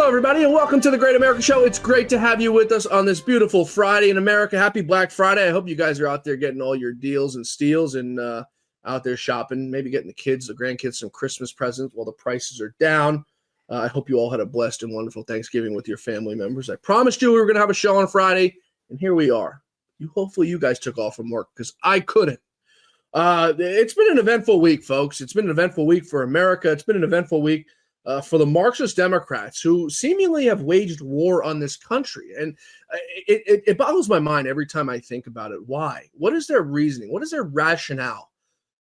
Hello, everybody, and welcome to the Great America Show. It's great to have you with us on this beautiful Friday in America. Happy Black Friday. I hope you guys are out there getting all your deals and steals and out there shopping, maybe getting the grandkids some Christmas presents while the prices are down. I hope you all had a blessed and wonderful Thanksgiving with your family members. I promised you we were going to have a show on Friday, and here we are. Hopefully you guys took off from work because I couldn't. It's been an eventful week, folks. It's been an eventful week for America. It's been an eventful week for the Marxist Democrats, who seemingly have waged war on this country. And it boggles my mind every time I think about it. Why? What is their reasoning? What is their rationale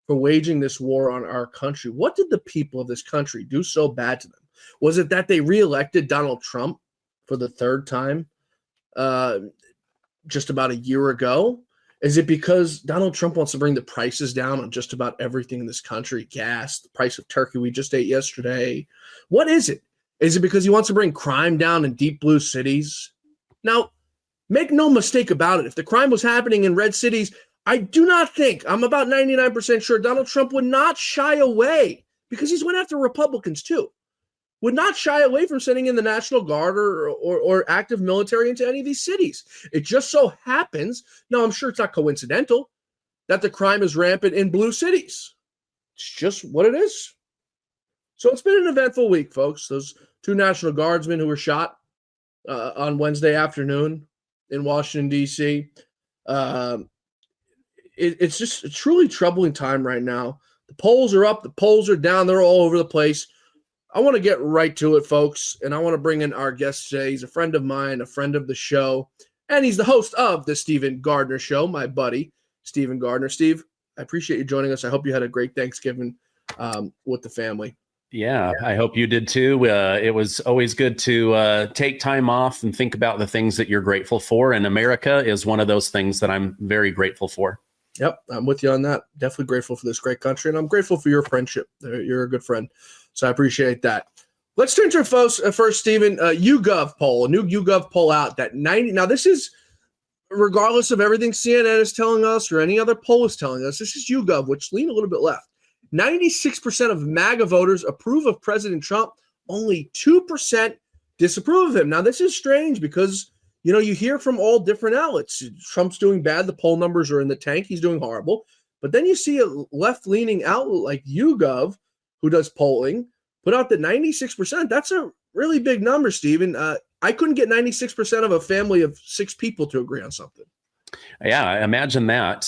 for waging this war on our country? What did the people of this country do so bad to them? Was it that they reelected Donald Trump for the third time just about a year ago? Is it because Donald Trump wants to bring the prices down on just about everything in this country? Gas, the price of turkey we just ate yesterday. What is it? Is it because he wants to bring crime down in deep blue cities? Now, make no mistake about it. If the crime was happening in red cities, I do not think, I'm about 99% sure Donald Trump would not shy away, because he's went after Republicans too, would not shy away from sending in the National Guard or active military into any of these cities. It just so happens, now I'm sure it's not coincidental, that the crime is rampant in blue cities. It's just what it is. So it's been an eventful week, folks. Those two National Guardsmen who were shot on Wednesday afternoon in Washington, D.C. It's just a truly troubling time right now. The polls are up, the polls are down, they're all over the place. I want to get right to it, folks, and I want to bring in our guest today. He's a friend of mine, a friend of the show, and he's the host of the Stephen Gardner Show, my buddy, Stephen Gardner. Steve, I appreciate you joining us. I hope you had a great Thanksgiving with the family. Yeah, I hope you did too. It was always good to take time off and think about the things that you're grateful for, and America is one of those things that I'm very grateful for. Yep, I'm with you on that. Definitely grateful for this great country, and I'm grateful for your friendship. You're a good friend. So I appreciate that. Let's turn to first, Stephen, YouGov poll, a new YouGov poll out that 90. Now, this is regardless of everything CNN is telling us or any other poll is telling us. This is YouGov, which lean a little bit left. 96% of MAGA voters approve of President Trump. Only 2% disapprove of him. Now, this is strange because, you hear from all different outlets. Trump's doing bad. The poll numbers are in the tank. He's doing horrible. But then you see a left-leaning outlet like YouGov, who does polling, put out that 96%. That's a really big number, Stephen. I couldn't get 96% of a family of 6 people to agree on something. Yeah, imagine that.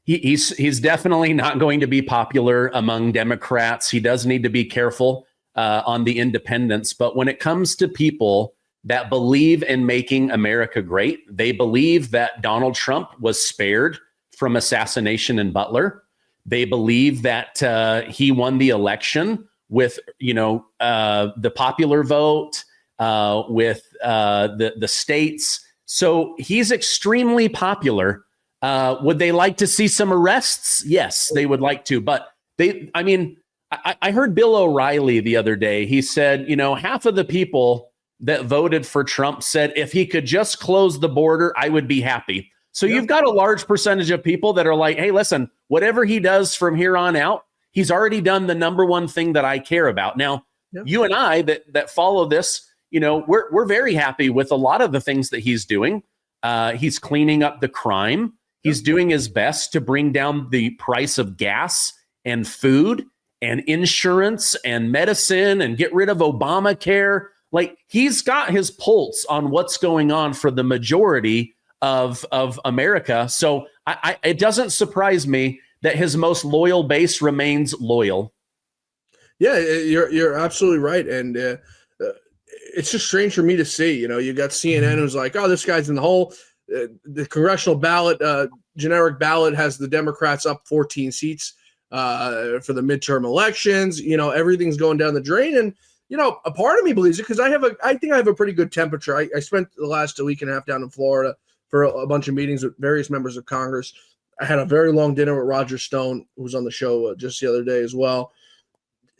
He's definitely not going to be popular among Democrats. He does need to be careful on the independents. But when it comes to people that believe in making America great, they believe that Donald Trump was spared from assassination in Butler. They believe that he won the election with, the popular vote, with the states. So he's extremely popular. Would they like to see some arrests? Yes, they would like to. But I heard Bill O'Reilly the other day. He said, half of the people that voted for Trump said if he could just close the border, I would be happy. So You've got a large percentage of people that are like, hey, listen, whatever he does from here on out, he's already done the number one thing that I care about. Now, You and I that follow this, we're very happy with a lot of the things that he's doing. He's cleaning up the crime. He's doing his best to bring down the price of gas and food and insurance and medicine and get rid of Obamacare. Like, he's got his pulse on what's going on for the majority of America. So it doesn't surprise me that his most loyal base remains loyal. Yeah, you're absolutely right. And it's just strange for me to see. You got CNN who's like, oh, this guy's in the hole. The congressional ballot, generic ballot, has the Democrats up 14 seats for the midterm elections. Everything's going down the drain. And a part of me believes it because I think I have a pretty good temperature. I spent the last week and a half down in Florida for a bunch of meetings with various members of Congress. I had a very long dinner with Roger Stone, who was on the show just the other day as well,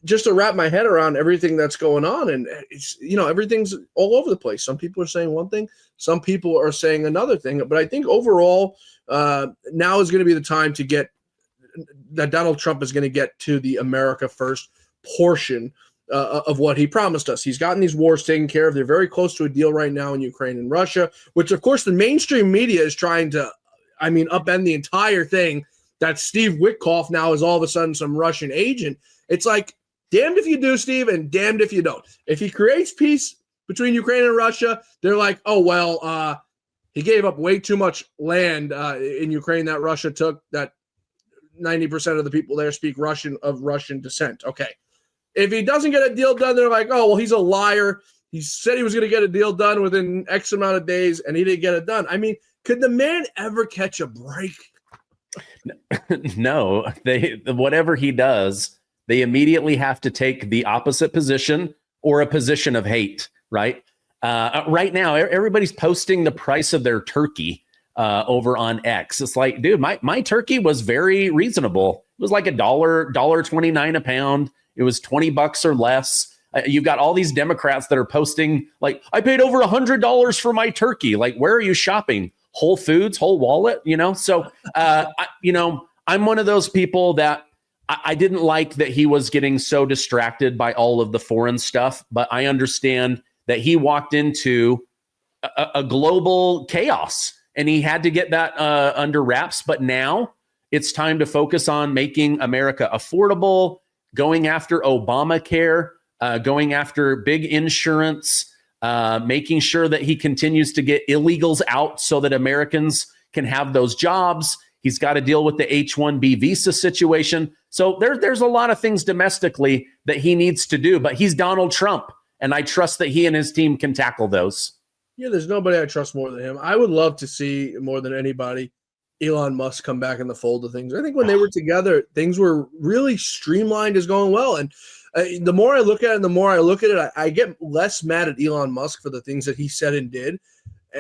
just to wrap my head around everything that's going on. And it's, everything's all over the place. Some people are saying one thing, some people are saying another thing. But I think overall, now is going to be the time that Donald Trump is going to get to the America First portion of what he promised us. He's gotten these wars taken care of. They're very close to a deal right now in Ukraine and Russia, which, of course, the mainstream media is trying to, upend the entire thing, that Steve Witkoff now is all of a sudden some Russian agent. It's like, damned if you do, Steve, and damned if you don't. If he creates peace between Ukraine and Russia, they're like, oh, well, he gave up way too much land in Ukraine that Russia took, that 90% of the people there speak Russian of Russian descent. Okay. If he doesn't get a deal done, they're like, oh, well, he's a liar. He said he was going to get a deal done within X amount of days, and he didn't get it done. I mean, could the man ever catch a break? No, whatever he does, they immediately have to take the opposite position or a position of hate, right? Right now, everybody's posting the price of their turkey over on X. It's like, dude, my turkey was very reasonable. It was like $1.29 a pound. It was $20 or less. You've got all these Democrats that are posting like, I paid over $100 for my turkey. Like, where are you shopping? Whole Foods, Whole Wallet, So, I'm one of those people that I didn't like that he was getting so distracted by all of the foreign stuff, but I understand that he walked into a global chaos and he had to get that under wraps. But now it's time to focus on making America affordable, going after Obamacare, going after big insurance, making sure that he continues to get illegals out so that Americans can have those jobs. He's got to deal with the H-1B visa situation. So there's a lot of things domestically that he needs to do, but he's Donald Trump, and I trust that he and his team can tackle those. Yeah, there's nobody I trust more than him. I would love to see, more than anybody, Elon Musk come back in the fold of things. I think when they were together, things were really streamlined, is going well. And the more I look at it, I get less mad at Elon Musk for the things that he said and did,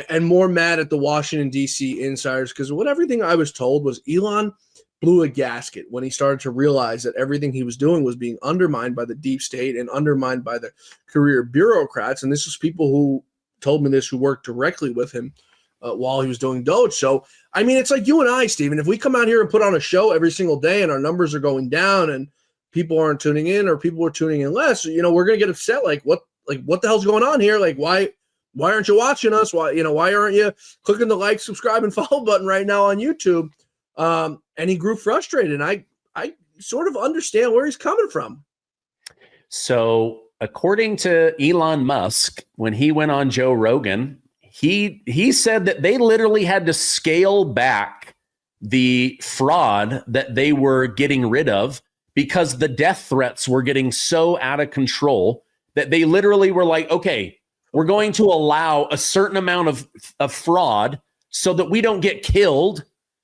and more mad at the Washington, D.C. insiders, because everything I was told was Elon blew a gasket when he started to realize that everything he was doing was being undermined by the deep state and undermined by the career bureaucrats. And this was people who told me this, who worked directly with him while he was doing Doge. So, it's like you and I, Stephen, if we come out here and put on a show every single day and our numbers are going down and people aren't tuning in, or people are tuning in less, we're going to get upset. What the hell's going on here? Like, why aren't you watching us? Why aren't you clicking the like, subscribe, and follow button right now on YouTube? And he grew frustrated. And I sort of understand where he's coming from. So according to Elon Musk, when he went on Joe Rogan, he said that they literally had to scale back the fraud that they were getting rid of because the death threats were getting so out of control that they literally were like, okay, we're going to allow a certain amount of fraud so that we don't get killed,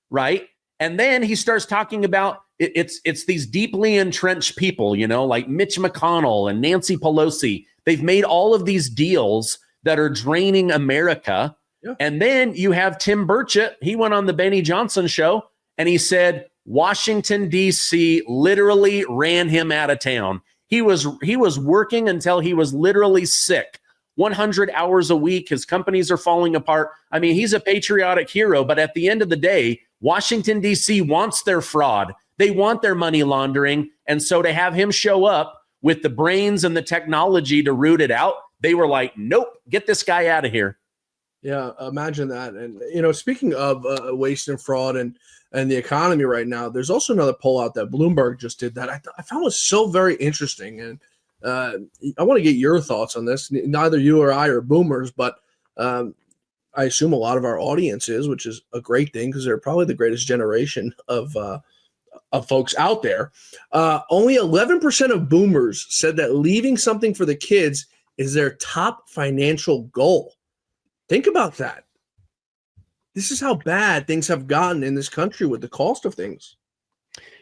right? And then he starts talking about it's these deeply entrenched people, like Mitch McConnell and Nancy Pelosi. They've made all of these deals that are draining America. Yeah. And then you have Tim Burchett. He went on the Benny Johnson show and he said Washington, D.C. literally ran him out of town. He was working until he was literally sick. 100 hours a week. His companies are falling apart. He's a patriotic hero, but at the end of the day, Washington, D.C. wants their fraud. They want their money laundering. And so to have him show up with the brains and the technology to root it out, they were like, nope, get this guy out of here. Yeah, imagine that. And, speaking of waste and fraud and the economy right now, there's also another poll out that Bloomberg just did that I found was so very interesting. And I want to get your thoughts on this. Neither you or I are boomers, but I assume a lot of our audience is, which is a great thing because they're probably the greatest generation of folks out there. Only 11% of boomers said that leaving something for the kids is their top financial goal. Think about that. This is how bad things have gotten in this country with the cost of things.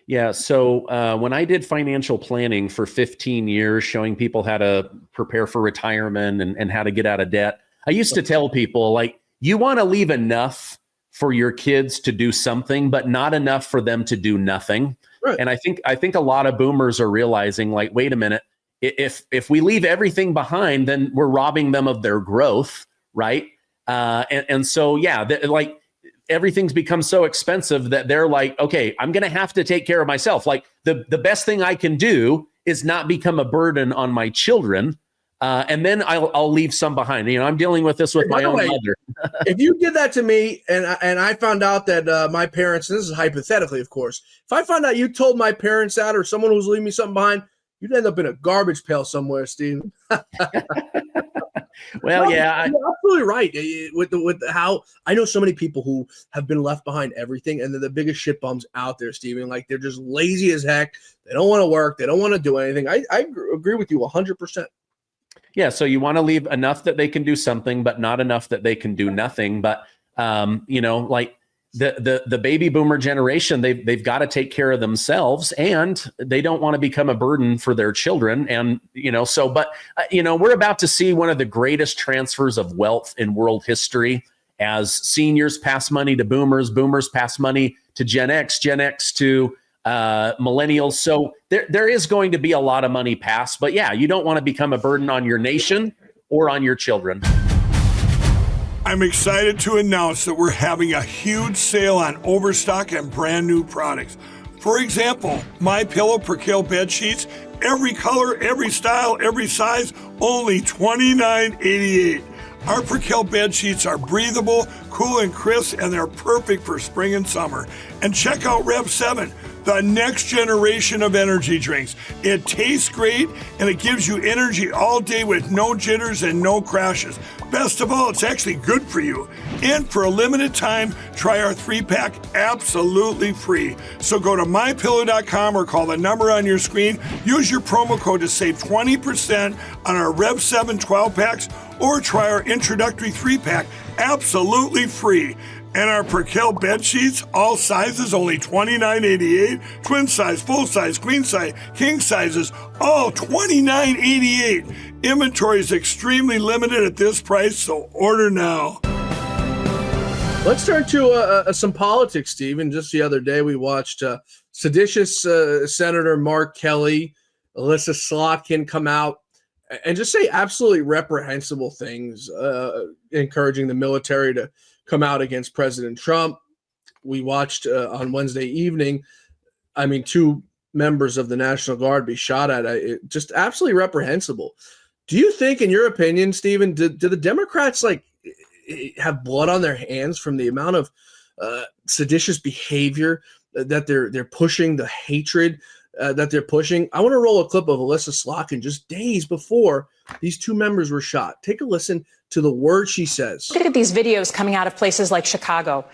Yeah. So when I did financial planning for 15 years, showing people how to prepare for retirement and how to get out of debt, I used to tell people, like, you want to leave enough for your kids to do something, but not enough for them to do nothing. Right. And I think a lot of boomers are realizing, like, wait a minute, if we leave everything behind, then we're robbing them of their growth, right? And so, yeah, like, everything's become so expensive that they're like, okay, I'm going to have to take care of myself. Like the best thing I can do is not become a burden on my children. And then I'll leave some behind. I'm dealing with this with my own mother. If you did that to me and I found out that my parents, and this is hypothetically, of course, if I found out you told my parents that or someone who was leaving me something behind, you'd end up in a garbage pail somewhere, Steve. Well, yeah, you're absolutely right. With how I know so many people who have been left behind everything, and they're the biggest shit bums out there, Steven. Like, they're just lazy as heck. They don't want to work. They don't want to do anything. I agree with you 100%. Yeah, so you want to leave enough that they can do something, but not enough that they can do nothing. But like the baby boomer generation, they've got to take care of themselves, and they don't want to become a burden for their children. And we're about to see one of the greatest transfers of wealth in world history as seniors pass money to boomers, boomers pass money to Gen X to millennials. So there is going to be a lot of money passed, but yeah, you don't want to become a burden on your nation or on your children. I'm excited to announce that we're having a huge sale on overstock and brand new products. For example, MyPillow Percale bed sheets, every color, every style, every size, only $29.88. Our Percale bed sheets are breathable, cool and crisp, and they're perfect for spring and summer. And check out Rev 7, the next generation of energy drinks. It tastes great, and it gives you energy all day with no jitters and no crashes. Best of all, it's actually good for you. And for a limited time, try our 3-pack absolutely free. So go to mypillow.com or call the number on your screen. Use your promo code to save 20% on our Rev 7 12-packs, or try our introductory 3-pack absolutely free. And our Percale bed sheets, all sizes, only $29.88. Twin size, full size, queen size, king sizes, all $29.88. Inventory is extremely limited at this price, so order now. Let's turn to some politics, Stephen. Just the other day, we watched seditious Senator Mark Kelly, Alyssa Slotkin come out and just say absolutely reprehensible things, encouraging the military to come out against President Trump. We watched on Wednesday evening, two members of the National Guard be shot at. Just absolutely reprehensible. Do you think, in your opinion, Stephen, do the Democrats have blood on their hands from the amount of seditious behavior that they're pushing, the hatred that they're pushing? I want to roll a clip of Alyssa Slotkin just days before these two members were shot. Take a listen to the words she says. Look at these videos coming out of places like Chicago.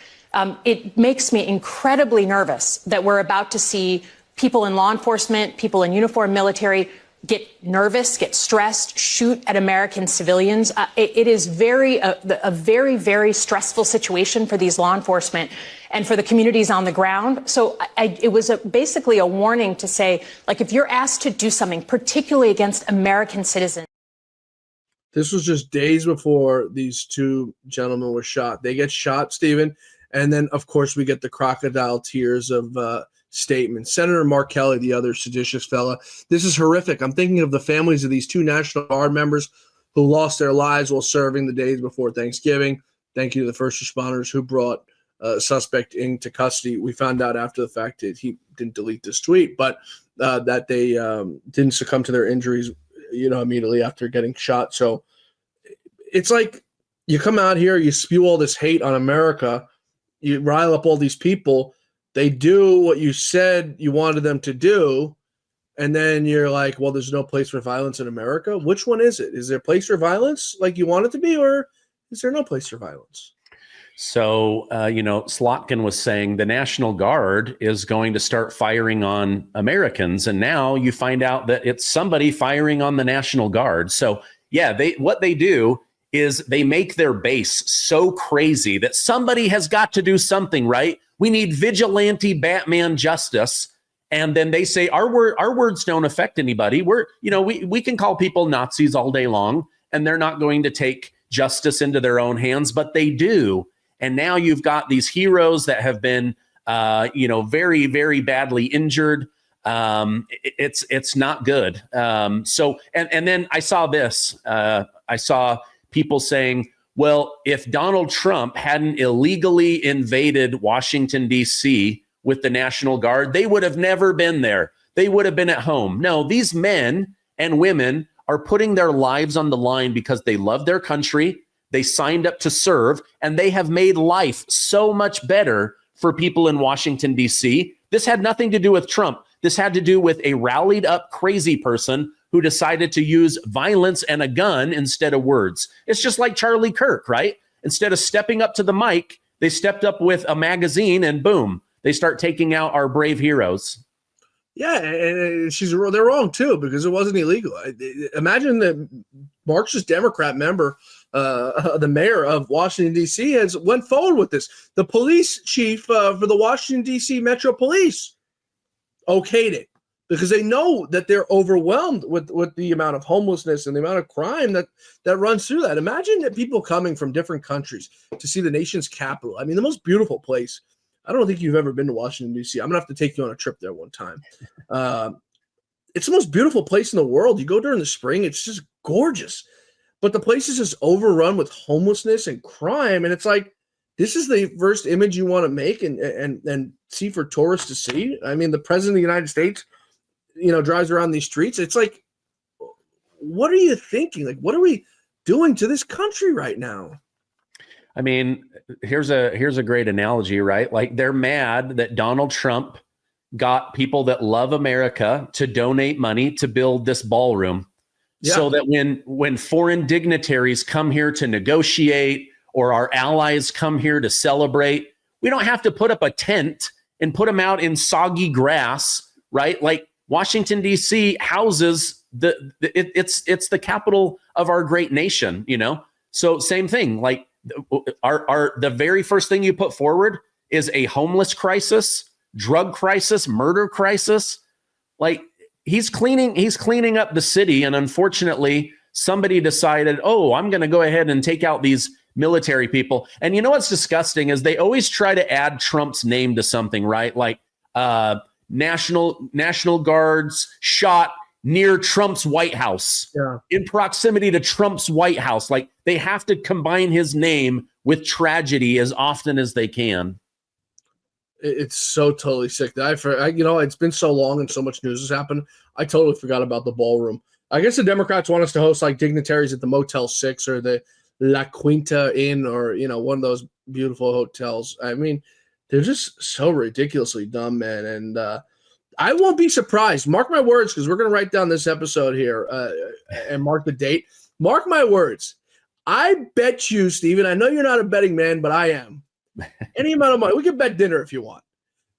It makes me incredibly nervous that we're about to see people in law enforcement, people in uniform military get nervous, get stressed, shoot at American civilians. It is a very, very stressful situation for these law enforcement and for the communities on the ground. So it was basically a warning to say, if you're asked to do something, particularly against American citizens. This was just days before these two gentlemen were shot. They get shot, Stephen, and then, of course, we get the crocodile tears of statements. Senator Mark Kelly, the other seditious fella, this is horrific. I'm thinking of the families of these two National Guard members who lost their lives while serving the days before Thanksgiving. Thank you to the first responders who brought suspect into custody. We found out after the fact that he didn't delete this tweet, but that they didn't succumb to their injuries immediately after getting shot. So it's like you come out here, you spew all this hate on America, you rile up all these people, they do what you said you wanted them to do, and then you're like, well, there's no place for violence in America. Which one is it? Is there a place for violence like you want it to be, or is there no place for violence? So, Slotkin was saying the National Guard is going to start firing on Americans. And now you find out that it's somebody firing on the National Guard. So, yeah, what they do is they make their base so crazy that somebody has got to do something, right? We need vigilante Batman justice. And then they say our words don't affect anybody. We can call people Nazis all day long, and they're not going to take justice into their own hands, but they do. And now you've got these heroes that have been, very, very badly injured. It's not good. And then I saw this. I saw people saying, well, if Donald Trump hadn't illegally invaded Washington, D.C. with the National Guard, they would have never been there. they would have been at home. No, these men and women are putting their lives on the line because they love their country. They signed up to serve, and they have made life so much better for people in Washington, D.C. This had nothing to do with Trump. This had to do with a rallied up crazy person who decided to use violence and a gun instead of words. It's just like Charlie Kirk, right? Instead of stepping up to the mic, they stepped up with a magazine and boom, they start taking out our brave heroes. Yeah, and they're wrong too, because it wasn't illegal. Imagine the Marxist Democrat member, the mayor of Washington, D.C. has went forward with this. The police chief for the Washington, D.C. Metro Police okayed it because they know that they're overwhelmed with the amount of homelessness and the amount of crime that runs through that. Imagine that people coming from different countries to see the nation's capital. I mean, the most beautiful place. I don't think you've ever been to Washington, D.C. I'm going to have to take you on a trip there one time. It's the most beautiful place in the world. You go during the spring, it's just gorgeous. But the place is just overrun with homelessness and crime. And it's like, this is the first image you want to make and see for tourists to see. I mean, the president of the United States, drives around these streets. It's like, what are you thinking? Like, what are we doing to this country right now? I mean, here's a great analogy, right? Like, they're mad that Donald Trump got people that love America to donate money to build this ballroom. Yeah. So that when foreign dignitaries come here to negotiate or our allies come here to celebrate, we don't have to put up a tent and put them out in soggy grass, right? Like, Washington, D.C. houses it's the capital of our great nation, So same thing, like, the very first thing you put forward is a homeless crisis, drug crisis, murder crisis. Like, he's cleaning up the city, and unfortunately somebody decided, I'm going to go ahead and take out these military people. And you know what's disgusting is they always try to add Trump's name to something, right? Like National Guards shot near Trump's White House, in proximity to Trump's White House. Like, they have to combine his name with tragedy as often as they can. It's so totally sick that it's been so long and so much news has happened. I totally forgot about the ballroom. I guess the Democrats want us to host like dignitaries at the Motel 6 or the La Quinta Inn or, one of those beautiful hotels. I mean, they're just so ridiculously dumb, man. And, I won't be surprised. Mark my words, because we're going to write down this episode here and mark the date. Mark my words. I bet you, Steven, I know you're not a betting man, but I am. Any amount of money. We can bet dinner if you want.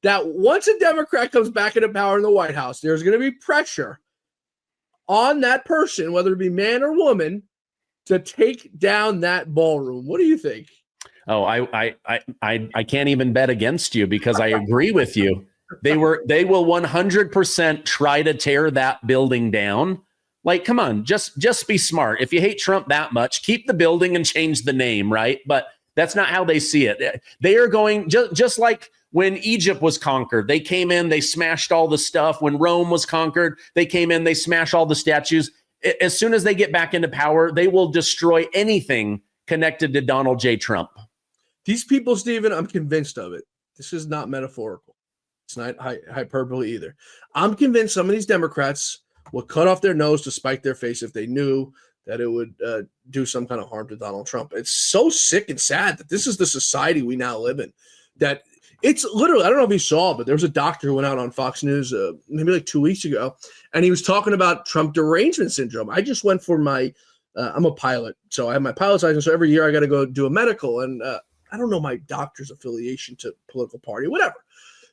That once a Democrat comes back into power in the White House, there's going to be pressure on that person, whether it be man or woman, to take down that ballroom. What do you think? Oh, I can't even bet against you because I agree with you. They will 100% try to tear that building down. Like, come on, just be smart. If you hate Trump that much, keep the building and change the name, right? But that's not how they see it. They are going just like when Egypt was conquered. They came in, they smashed all the stuff. When Rome was conquered, they came in, they smashed all the statues. As soon as they get back into power, they will destroy anything connected to Donald J. Trump. These people, Stephen, I'm convinced of it. This is not metaphorical. It's not hyperbole either. I'm convinced some of these Democrats will cut off their nose to spite their face if they knew that it would do some kind of harm to Donald Trump. It's so sick and sad that this is the society we now live in. That it's literally, I don't know if you saw, but there was a doctor who went out on Fox News maybe like 2 weeks ago, and he was talking about Trump derangement syndrome. I just went for my, I'm a pilot, so I have my pilot's license, so every year I got to go do a medical, and I don't know my doctor's affiliation to political party, whatever.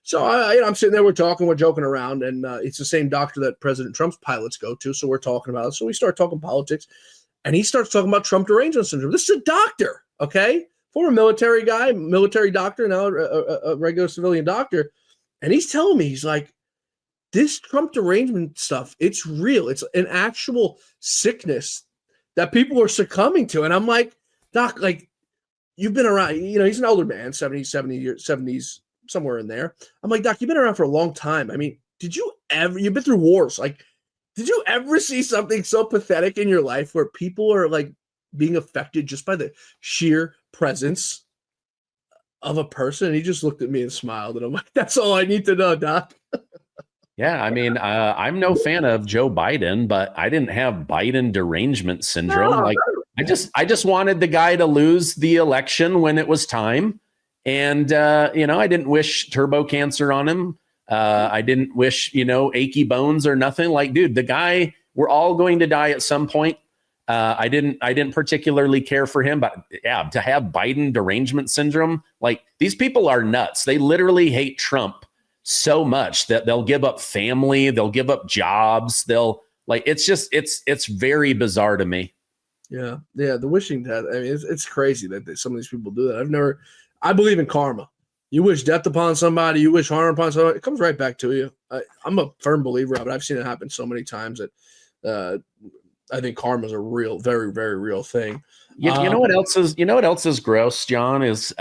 So I'm sitting there, we're joking around, and it's the same doctor that President Trump's pilots go to. So we're talking about it. So we start talking politics, and he starts talking about Trump derangement syndrome. This is a doctor, okay? Former military guy, military doctor, now a regular civilian doctor. And he's telling me, he's like, this Trump derangement stuff, it's real. It's an actual sickness that people are succumbing to. And I'm like, Doc, like, you've been around, he's an older man, 70s, somewhere in there. I'm like, Doc, you've been around for a long time. I mean, you've been through wars. Like, did you ever see something so pathetic in your life where people are like being affected just by the sheer presence of a person? And he just looked at me and smiled. And I'm like, that's all I need to know, Doc. Yeah, I mean, I'm no fan of Joe Biden, but I didn't have Biden derangement syndrome. No, Like, I just wanted the guy to lose the election when it was time, and I didn't wish turbo cancer on him. I didn't wish achy bones or nothing. Like, dude, the guy, we're all going to die at some point. I didn't particularly care for him, but yeah, to have Biden derangement syndrome, like these people are nuts. They literally hate Trump so much that they'll give up family, they'll give up jobs, it's very bizarre to me. Yeah, the wishing death. I mean, it's crazy that some of these people do that. I believe in karma. You wish death upon somebody, you wish harm upon somebody, it comes right back to you. I'm a firm believer of it. I've seen it happen so many times that I think karma is a real, very, very real thing. You know what else is gross, John, is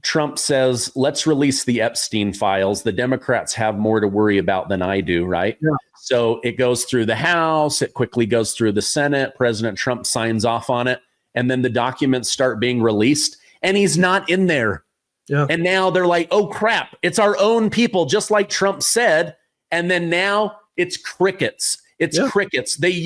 Trump says, let's release the Epstein files. The Democrats have more to worry about than I do, right? Yeah. So it goes through the House, it quickly goes through the Senate, President Trump signs off on it, and then the documents start being released, and he's not in there. Yeah. And now they're like, oh crap, it's our own people, just like Trump said. And then now it's crickets. It's crickets. They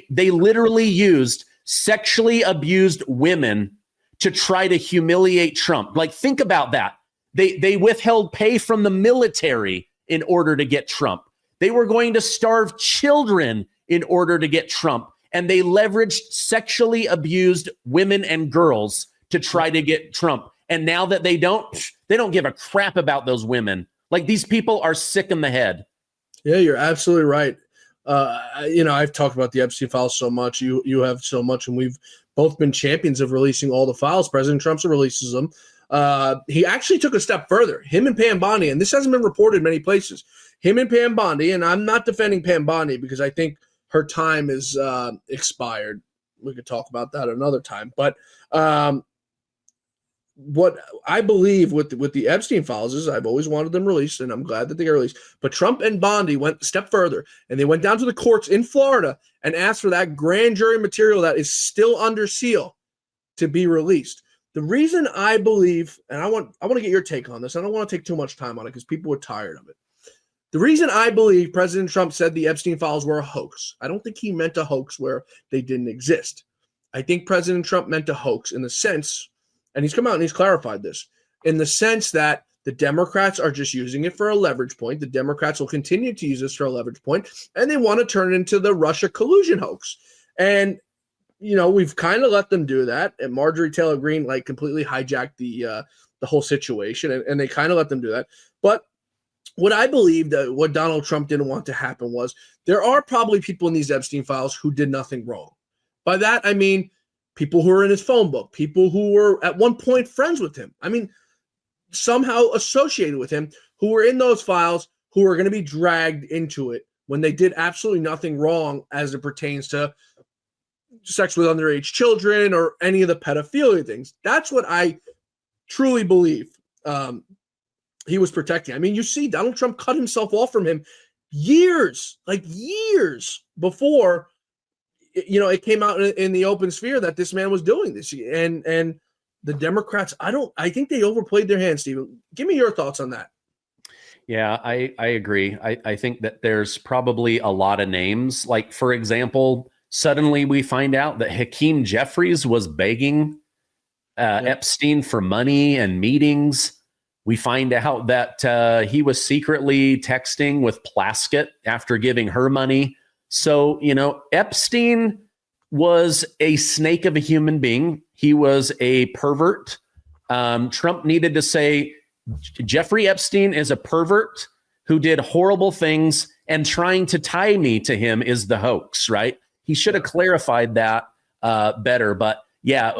literally used sexually abused women to try to humiliate Trump. Like, think about that. They withheld pay from the military in order to get Trump. They were going to starve children in order to get Trump. And they leveraged sexually abused women and girls to try to get Trump. And now that they don't give a crap about those women. Like, these people are sick in the head. Yeah, you're absolutely right. I've talked about the Epstein files so much. You have so much, and we've both been champions of releasing all the files. President Trump releases them. He actually took a step further. Him and Pam Bondi, and this hasn't been reported many places. Him and Pam Bondi, and I'm not defending Pam Bondi because I think her time is expired. We could talk about that another time. But what I believe with the Epstein files is I've always wanted them released, and I'm glad that they got released. But Trump and Bondi went a step further, and they went down to the courts in Florida and asked for that grand jury material that is still under seal to be released. The reason I believe, and I want to get your take on this, I don't want to take too much time on it because people were tired of it. The reason I believe President Trump said the Epstein files were a hoax, I don't think he meant a hoax where they didn't exist. I think President Trump meant a hoax in the sense, and he's come out and he's clarified this, in the sense that the Democrats are just using it for a leverage point. The Democrats will continue to use this for a leverage point, and they want to turn it into the Russia collusion hoax. And, we've kind of let them do that. And Marjorie Taylor Greene, completely hijacked the whole situation, and they kind of let them do that. But what I believe that what Donald Trump didn't want to happen was there are probably people in these Epstein files who did nothing wrong. By that, I mean people who were in his phone book, people who were at one point friends with him. I mean, somehow associated with him, who were in those files, who are going to be dragged into it when they did absolutely nothing wrong as it pertains to sex with underage children or any of the pedophilia things. That's what I truly believe he was protecting. I mean, you see, Donald Trump cut himself off from him years before it came out in the open sphere that this man was doing this. And the Democrats, I think they overplayed their hand, Stephen. Give me your thoughts on that. Yeah, I agree. I think that there's probably a lot of names. Like, for example, suddenly we find out that Hakeem Jeffries was begging Epstein for money and meetings. We find out that he was secretly texting with Plaskett after giving her money. So, Epstein was a snake of a human being. He was a pervert. Trump needed to say, Jeffrey Epstein is a pervert who did horrible things, and trying to tie me to him is the hoax, right? He should have clarified that better. But yeah,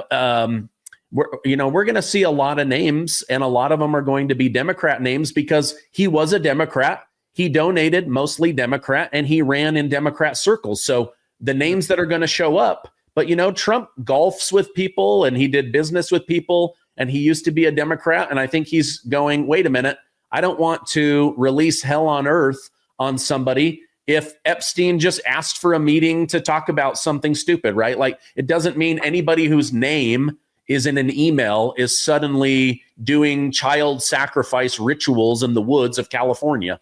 we're going to see a lot of names, and a lot of them are going to be Democrat names because he was a Democrat. He donated mostly Democrat, and he ran in Democrat circles. So the names that are going to show up, but Trump golfs with people and he did business with people, and he used to be a Democrat. And I think he's going, wait a minute, I don't want to release hell on earth on somebody if Epstein just asked for a meeting to talk about something stupid, right? Like, it doesn't mean anybody whose name is in an email is suddenly doing child sacrifice rituals in the woods of California.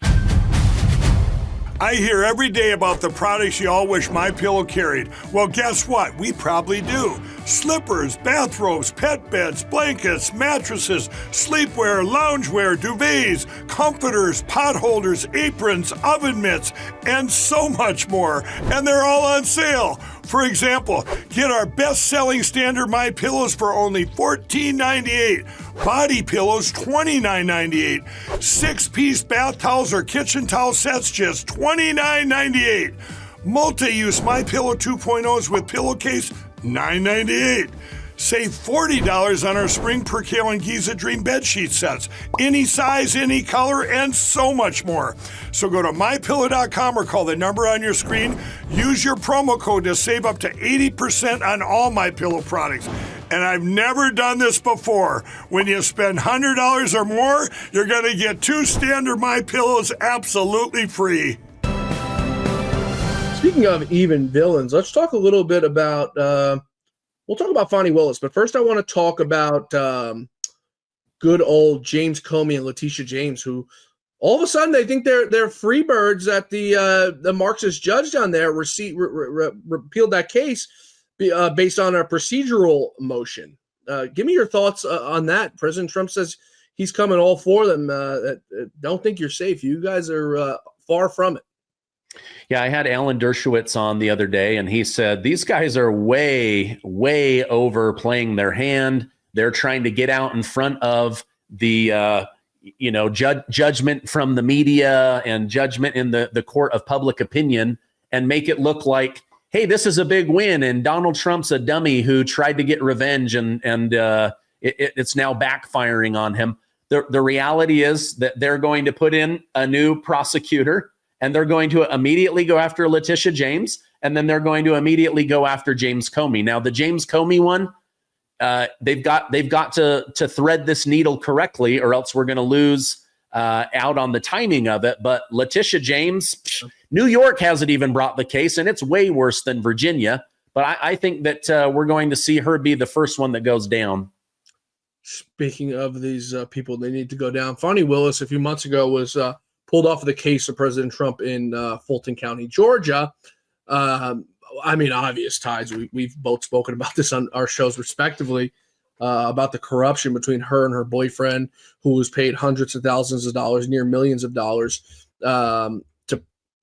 I hear every day about the products you all wish MyPillow carried. Well, guess what? We probably do. Slippers, bathrobes, pet beds, blankets, mattresses, sleepwear, loungewear, duvets, comforters, pot holders, aprons, oven mitts, and so much more. And they're all on sale. For example, get our best-selling standard MyPillows for only $14.98. Body pillows, $29.98. 6-piece bath towels or kitchen towel sets, just $29.98. Multi-use MyPillow 2.0s with pillowcase, $9.98. Save $40 on our Spring Percale and Giza Dream bed sheet sets. Any size, any color, and so much more. So go to MyPillow.com or call the number on your screen. Use your promo code to save up to 80% on all MyPillow products. And I've never done this before. When you spend $100 or more, you're going to get 2 standard MyPillows absolutely free. Speaking of even villains, let's talk a little bit about we'll talk about Fani Willis, but first I want to talk about good old James Comey and Letitia James, who all of a sudden they think they're free birds that the Marxist judge down there repealed that case based on a procedural motion. Give me your thoughts on that. President Trump says he's coming all for them. Don't think you're safe. You guys are far from it. Yeah, I had Alan Dershowitz on the other day, and he said these guys are way, way overplaying their hand. They're trying to get out in front of the, judgment from the media and judgment in the court of public opinion and make it look like, hey, this is a big win, and Donald Trump's a dummy who tried to get revenge, and it's now backfiring on him. The reality is that they're going to put in a new prosecutor, and they're going to immediately go after Letitia James, and then they're going to immediately go after James Comey. Now, the James Comey one, they've got to thread this needle correctly, or else we're going to lose out on the timing of it. But Letitia James, New York hasn't even brought the case, and it's way worse than Virginia. But I think that we're going to see her be the first one that goes down. Speaking of these people, they need to go down. Fani Willis, a few months ago, was pulled off of the case of President Trump in Fulton County, Georgia. Obvious ties. We've both spoken about this on our shows respectively, about the corruption between her and her boyfriend, who was paid hundreds of thousands of dollars, near millions of dollars, to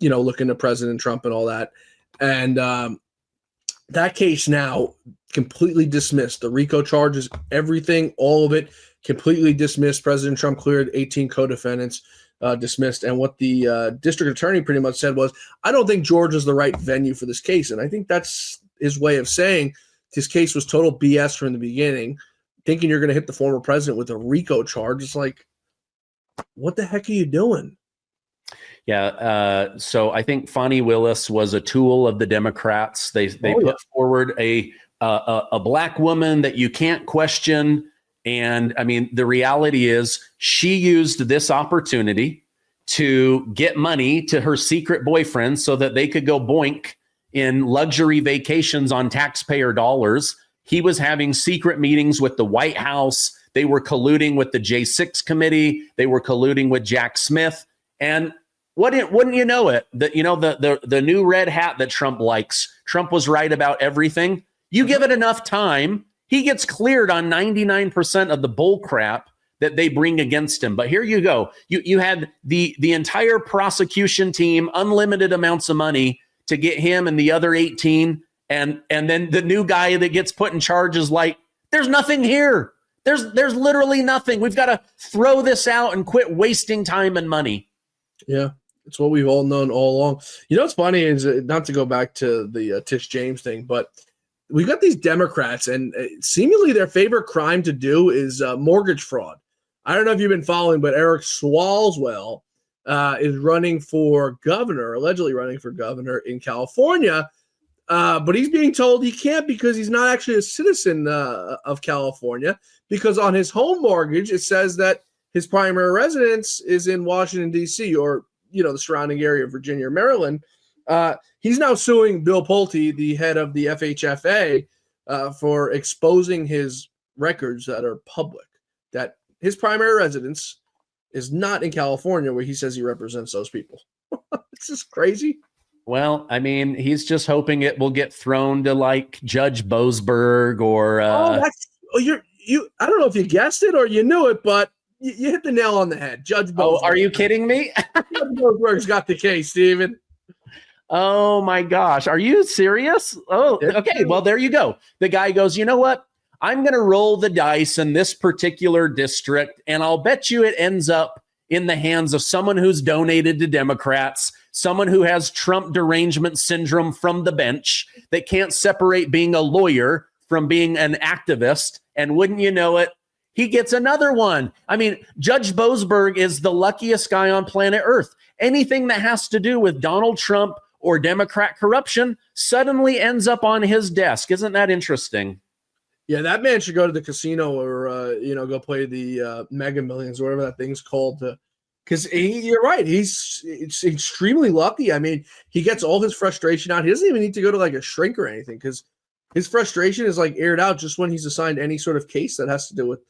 look into President Trump and all that. And that case now completely dismissed. The RICO charges, everything, all of it, completely dismissed. President Trump cleared 18 co-defendants. Dismissed. And what the district attorney pretty much said was, I don't think Georgia's the right venue for this case. And I think that's his way of saying this case was total BS from the beginning, thinking you're going to hit the former president with a RICO charge. It's like, what the heck are you doing? Yeah. So I think Fani Willis was a tool of the Democrats. They put forward a black woman that you can't question. And I mean, the reality is she used this opportunity to get money to her secret boyfriend so that they could go boink in luxury vacations on taxpayer dollars. He was having secret meetings with the White House. They were colluding with the J6 committee. They were colluding with Jack Smith. And wouldn't you know it, the new red hat that Trump likes, Trump was right about everything. You give it enough time, he gets cleared on 99% of the bull crap that they bring against him. But here you go. You had the entire prosecution team, unlimited amounts of money to get him and the other 18. And then the new guy that gets put in charge is like, there's nothing here. There's literally nothing. We've got to throw this out and quit wasting time and money. Yeah, it's what we've all known all along. You know what's funny is, not to go back to the Tish James thing, but we've got these Democrats, and seemingly their favorite crime to do is mortgage fraud. I don't know if you've been following, but Eric Swalwell is running for governor, allegedly running for governor in California. But he's being told he can't because he's not actually a citizen of California, because on his home mortgage, it says that his primary residence is in Washington, D.C., or, the surrounding area of Virginia or Maryland. He's now suing Bill Pulte, the head of the FHFA, for exposing his records that are public that his primary residence is not in California, where he says he represents those people. It's just crazy. Well, I mean, he's just hoping it will get thrown to like Judge Boasberg or. I don't know if you guessed it or you knew it, but you hit the nail on the head. Judge Boasberg. Oh, are you kidding me? Judge Boasberg's got the case, Stephen. Oh my gosh. Are you serious? Oh, okay. Well, there you go. The guy goes, you know what? I'm going to roll the dice in this particular district, and I'll bet you it ends up in the hands of someone who's donated to Democrats, someone who has Trump derangement syndrome from the bench, that can't separate being a lawyer from being an activist. And wouldn't you know it, he gets another one. I mean, Judge Boasberg is the luckiest guy on planet Earth. Anything that has to do with Donald Trump or Democrat corruption suddenly ends up on his desk. Isn't that interesting? Yeah, that man should go to the casino or, go play the Mega Millions, or whatever that thing's called. Because you're right. It's extremely lucky. I mean, he gets all his frustration out. He doesn't even need to go to like a shrink or anything, because his frustration is like aired out just when he's assigned any sort of case that has to do with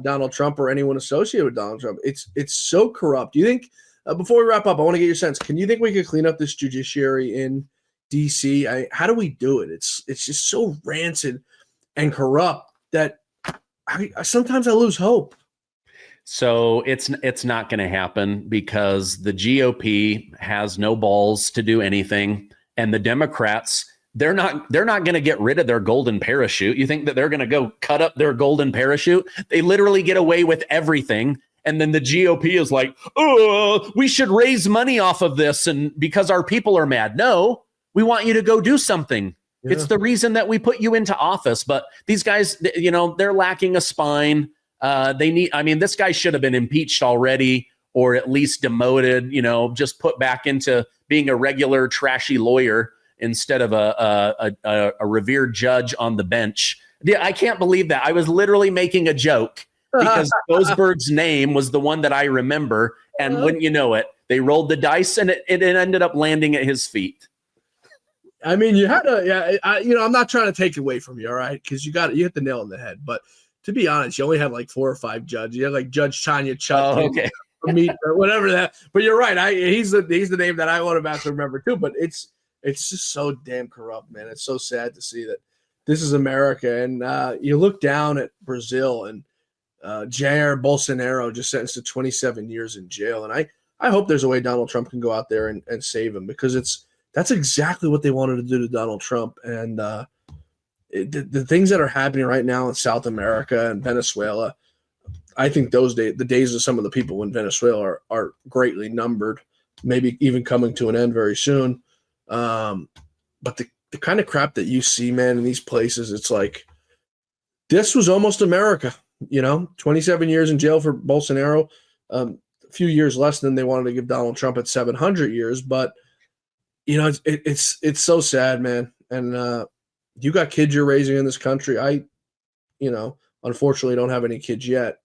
Donald Trump or anyone associated with Donald Trump. It's so corrupt. Do you think, before we wrap up, I want to get your sense. Can you think we could clean up this judiciary in D.C.? How do we do it? It's just so rancid and corrupt that sometimes I lose hope. So it's not going to happen because the GOP has no balls to do anything, and the Democrats, they're not going to get rid of their golden parachute. You think that they're going to go cut up their golden parachute? They literally get away with everything. And then the GOP is like, oh, we should raise money off of this, and because our people are mad. No, we want you to go do something. Yeah. It's the reason that we put you into office. But these guys, they're lacking a spine. This guy should have been impeached already, or at least demoted, just put back into being a regular trashy lawyer instead of a revered judge on the bench. Yeah, I can't believe that. I was literally making a joke because Boasberg's name was the one that I remember. And wouldn't you know it, they rolled the dice and it ended up landing at his feet. I mean, you had to, I'm not trying to take away from you, all right? Because you hit the nail on the head. But to be honest, you only have like 4 or 5 judges. You have like Judge Tanya Chuck, or whatever that. But you're right. He's the name that I want to remember too. But it's just so damn corrupt, man. It's so sad to see that this is America. And you look down at Brazil, and Jair Bolsonaro just sentenced to 27 years in jail. And I hope there's a way Donald Trump can go out there and save him, because that's exactly what they wanted to do to Donald Trump. And the things that are happening right now in South America and Venezuela, I think the days of some of the people in Venezuela are greatly numbered, maybe even coming to an end very soon. But the kind of crap that you see, man, in these places, it's like, this was almost America, 27 years in jail for Bolsonaro, a few years less than they wanted to give Donald Trump at 700 years. But it's so sad, man. And you got kids you're raising in this country. I unfortunately don't have any kids yet.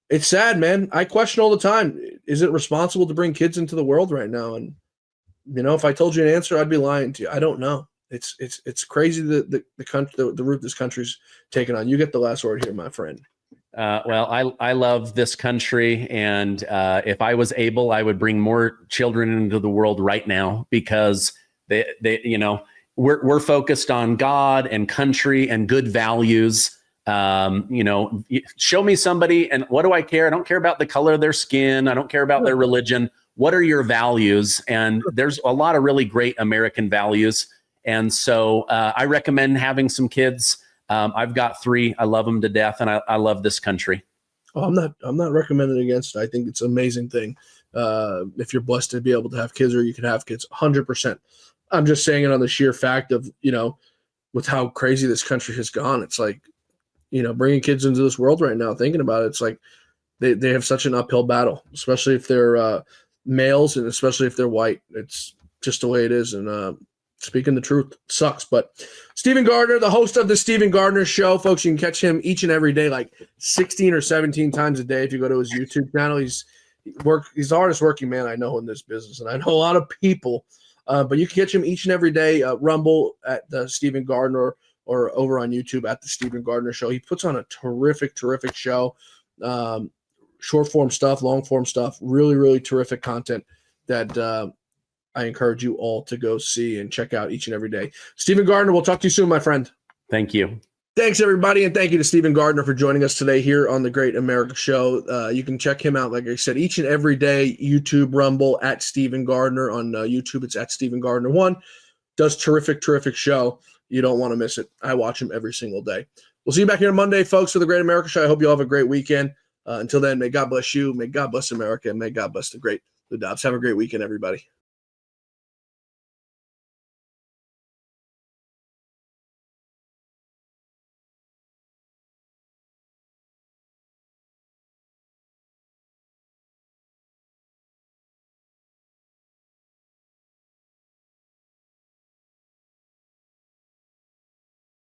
It's sad, man. I question all the time, is it responsible to bring kids into the world right now? And if I told you an answer, I'd be lying to you. I don't know. It's crazy the country, the route this country's taken on. You get the last word here, my friend. Well, I love this country, and if I was able, I would bring more children into the world right now, because we're focused on God and country and good values. Show me somebody, and what do I care? I don't care about the color of their skin. I don't care about their religion. What are your values? And there's a lot of really great American values. And so I recommend having some kids. I've got 3. I love them to death, and I love this country. Oh, I'm not recommending against it. I think it's an amazing thing. If you're blessed to be able to have kids, or you can have kids, 100%. I'm just saying it on the sheer fact of, with how crazy this country has gone. It's like, bringing kids into this world right now, thinking about it, it's like they have such an uphill battle, especially if they're males, and especially if they're white. It's just the way it is. And speaking the truth sucks. But Stephen Gardner, the host of the Stephen Gardner Show, folks, you can catch him each and every day, like 16 or 17 times a day. If you go to his YouTube channel, he's the hardest working man I know in this business. And I know a lot of people, but you can catch him each and every day. Rumble at the Stephen Gardner, or over on YouTube at the Stephen Gardner Show. He puts on a terrific show. Short form stuff, long form stuff, really terrific content that I encourage you all to go see and check out each and every day. Stephen Gardner, we'll talk to you soon, my friend. Thank you. Thanks, everybody, and thank you to Stephen Gardner for joining us today here on the Great America Show. You can check him out, like I said, each and every day, YouTube, Rumble, at Stephen Gardner. On YouTube, it's at Stephen Gardner1. Does terrific show. You don't want to miss it. I watch him every single day. We'll see you back here on Monday, folks, for the Great America Show. I hope you all have a great weekend. Until then, may God bless you, may God bless America, and may God bless the great Lou Dobbs. Have a great weekend, everybody.